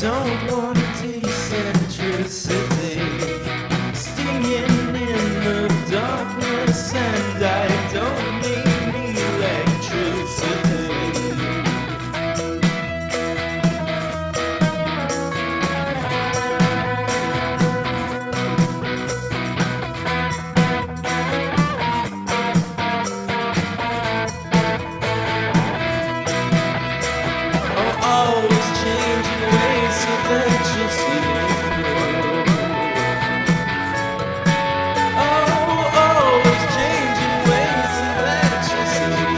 don't want eccentricity stinging in the darkness, and I don't need electricity. Always changing ways so that you see me through. Oh, always changing ways so that you see me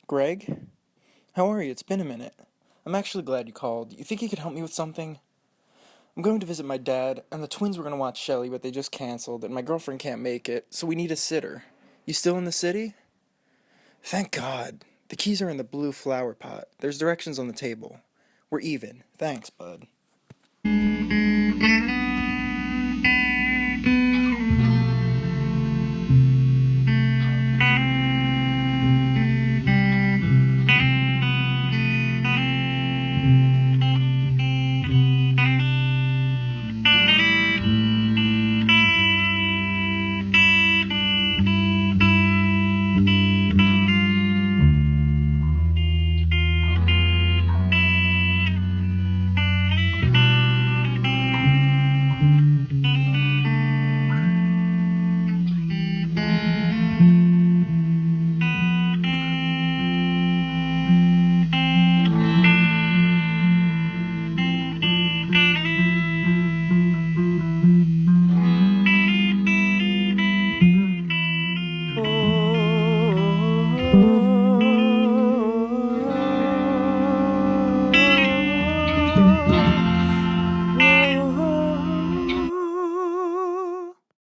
Greg? How are you? It's been a minute. I'm actually glad you called. You think you could help me with something? I'm going to visit my dad, and the twins were going to watch Shelley, but they just canceled, and my girlfriend can't make it, so we need a sitter. You still in the city? Thank God. The keys are in the blue flower pot. There's directions on the table. We're even. Thanks, bud.